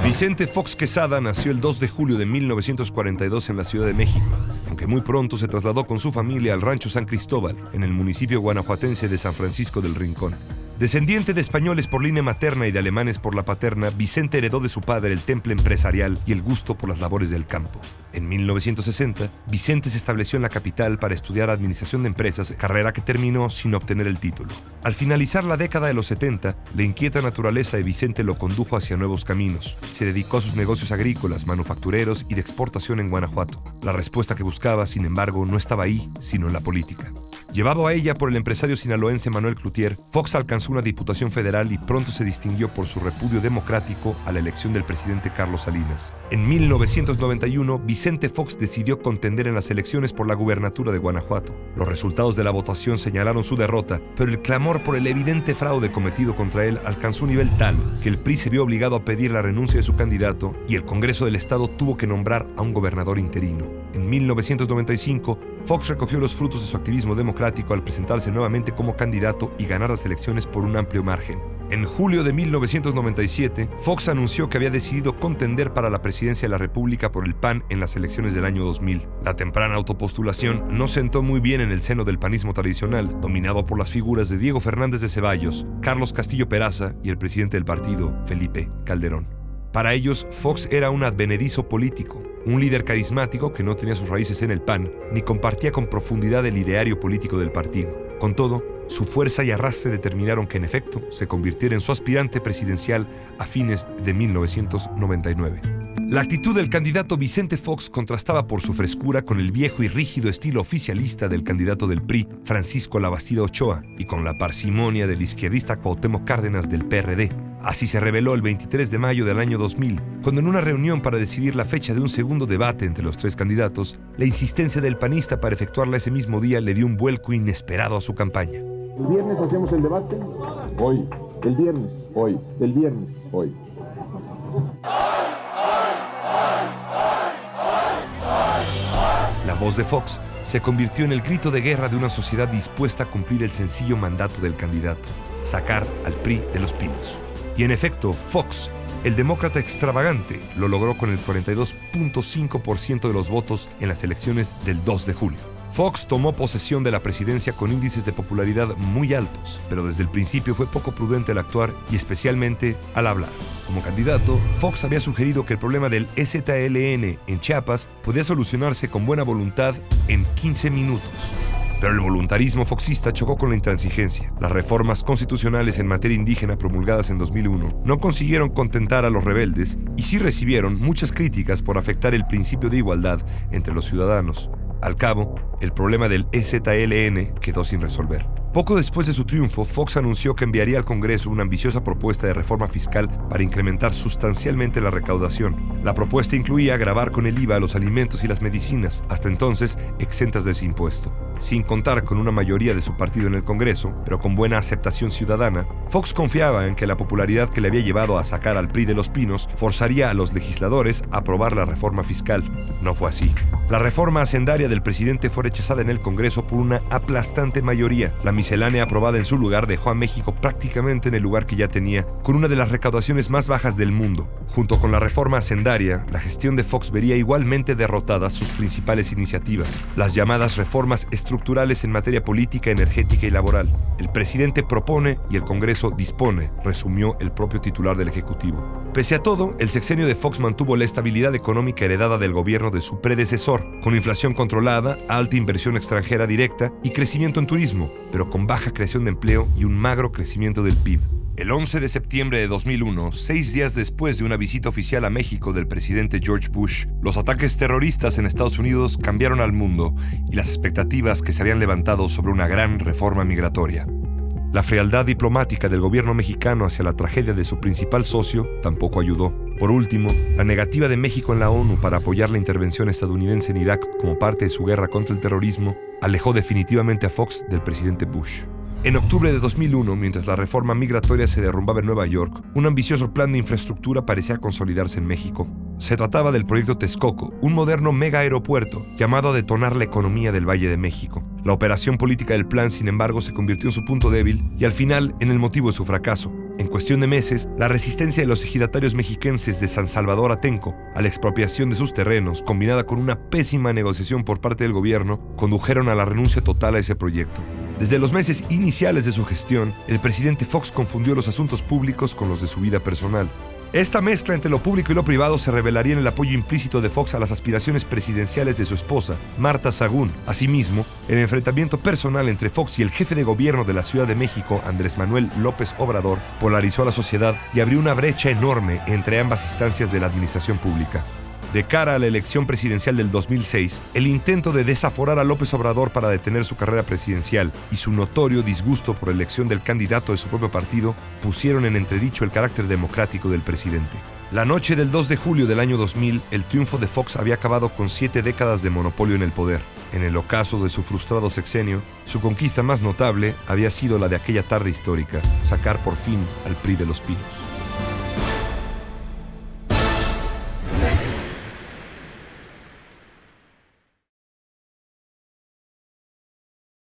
Vicente Fox Quesada nació el 2 de julio de 1942 en la Ciudad de México, aunque muy pronto se trasladó con su familia al Rancho San Cristóbal, en el municipio guanajuatense de San Francisco del Rincón. Descendiente de españoles por línea materna y de alemanes por la paterna, Vicente heredó de su padre el temple empresarial y el gusto por las labores del campo. En 1960, Vicente se estableció en la capital para estudiar administración de empresas, carrera que terminó sin obtener el título. Al finalizar la década de los 70, la inquieta naturaleza de Vicente lo condujo hacia nuevos caminos. Se dedicó a sus negocios agrícolas, manufactureros y de exportación en Guanajuato. La respuesta que buscaba, sin embargo, no estaba ahí, sino en la política. Llevado a ella por el empresario sinaloense Manuel Cloutier, Fox alcanzó una diputación federal y pronto se distinguió por su repudio democrático a la elección del presidente Carlos Salinas. En 1991, Vicente Fox decidió contender en las elecciones por la gubernatura de Guanajuato. Los resultados de la votación señalaron su derrota, pero el clamor por el evidente fraude cometido contra él alcanzó un nivel tal que el PRI se vio obligado a pedir la renuncia de su candidato y el Congreso del Estado tuvo que nombrar a un gobernador interino. En 1995, Fox recogió los frutos de su activismo democrático al presentarse nuevamente como candidato y ganar las elecciones por un amplio margen. En julio de 1997, Fox anunció que había decidido contender para la presidencia de la República por el PAN en las elecciones del año 2000. La temprana autopostulación no sentó muy bien en el seno del panismo tradicional, dominado por las figuras de Diego Fernández de Ceballos, Carlos Castillo Peraza y el presidente del partido, Felipe Calderón. Para ellos, Fox era un advenedizo político, un líder carismático que no tenía sus raíces en el PAN, ni compartía con profundidad el ideario político del partido. Con todo, su fuerza y arrastre determinaron que en efecto se convirtiera en su aspirante presidencial a fines de 1999. La actitud del candidato Vicente Fox contrastaba por su frescura con el viejo y rígido estilo oficialista del candidato del PRI, Francisco Labastida Ochoa, y con la parsimonia del izquierdista Cuauhtémoc Cárdenas del PRD. Así se reveló el 23 de mayo del año 2000, cuando en una reunión para decidir la fecha de un segundo debate entre los tres candidatos, la insistencia del panista para efectuarla ese mismo día le dio un vuelco inesperado a su campaña. ¿El viernes hacemos el debate? Hoy. ¿El viernes? Hoy. ¿El viernes? Hoy. La voz de Fox se convirtió en el grito de guerra de una sociedad dispuesta a cumplir el sencillo mandato del candidato: sacar al PRI de los pinos. Y en efecto, Fox, el demócrata extravagante, lo logró con el 42.5% de los votos en las elecciones del 2 de julio. Fox tomó posesión de la presidencia con índices de popularidad muy altos, pero desde el principio fue poco prudente al actuar y especialmente al hablar. Como candidato, Fox había sugerido que el problema del EZLN en Chiapas podía solucionarse con buena voluntad en 15 minutos. Pero el voluntarismo foxista chocó con la intransigencia. Las reformas constitucionales en materia indígena promulgadas en 2001 no consiguieron contentar a los rebeldes y sí recibieron muchas críticas por afectar el principio de igualdad entre los ciudadanos. Al cabo, el problema del EZLN quedó sin resolver. Poco después de su triunfo, Fox anunció que enviaría al Congreso una ambiciosa propuesta de reforma fiscal para incrementar sustancialmente la recaudación. La propuesta incluía gravar con el IVA los alimentos y las medicinas, hasta entonces exentas de ese impuesto. Sin contar con una mayoría de su partido en el Congreso, pero con buena aceptación ciudadana, Fox confiaba en que la popularidad que le había llevado a sacar al PRI de los pinos forzaría a los legisladores a aprobar la reforma fiscal. No fue así. La reforma hacendaria del presidente fue rechazada en el Congreso por una aplastante mayoría. La miscelánea aprobada en su lugar dejó a México prácticamente en el lugar que ya tenía, con una de las recaudaciones más bajas del mundo. Junto con la reforma hacendaria, la gestión de Fox vería igualmente derrotadas sus principales iniciativas, las llamadas reformas estructurales en materia política, energética y laboral. El presidente propone y el Congreso dispone, resumió el propio titular del Ejecutivo. Pese a todo, el sexenio de Fox mantuvo la estabilidad económica heredada del gobierno de su predecesor, con inflación controlada, alta inversión extranjera directa y crecimiento en turismo, pero con baja creación de empleo y un magro crecimiento del PIB. El 11 de septiembre de 2001, 6 días después de una visita oficial a México del presidente George Bush, los ataques terroristas en Estados Unidos cambiaron al mundo y las expectativas que se habían levantado sobre una gran reforma migratoria. La frialdad diplomática del gobierno mexicano hacia la tragedia de su principal socio tampoco ayudó. Por último, la negativa de México en la ONU para apoyar la intervención estadounidense en Irak como parte de su guerra contra el terrorismo alejó definitivamente a Fox del presidente Bush. En octubre de 2001, mientras la reforma migratoria se derrumbaba en Nueva York, un ambicioso plan de infraestructura parecía consolidarse en México. Se trataba del proyecto Texcoco, un moderno mega aeropuerto llamado a detonar la economía del Valle de México. La operación política del plan, sin embargo, se convirtió en su punto débil y al final en el motivo de su fracaso. En cuestión de meses, la resistencia de los ejidatarios mexiquenses de San Salvador Atenco a la expropiación de sus terrenos, combinada con una pésima negociación por parte del gobierno, condujeron a la renuncia total a ese proyecto. Desde los meses iniciales de su gestión, el presidente Fox confundió los asuntos públicos con los de su vida personal. Esta mezcla entre lo público y lo privado se revelaría en el apoyo implícito de Fox a las aspiraciones presidenciales de su esposa, Marta Sagún. Asimismo, el enfrentamiento personal entre Fox y el jefe de gobierno de la Ciudad de México, Andrés Manuel López Obrador, polarizó a la sociedad y abrió una brecha enorme entre ambas instancias de la administración pública. De cara a la elección presidencial del 2006, el intento de desaforar a López Obrador para detener su carrera presidencial y su notorio disgusto por la elección del candidato de su propio partido pusieron en entredicho el carácter democrático del presidente. La noche del 2 de julio del año 2000, el triunfo de Fox había acabado con 7 décadas de monopolio en el poder. En el ocaso de su frustrado sexenio, su conquista más notable había sido la de aquella tarde histórica, sacar por fin al PRI de los Pinos.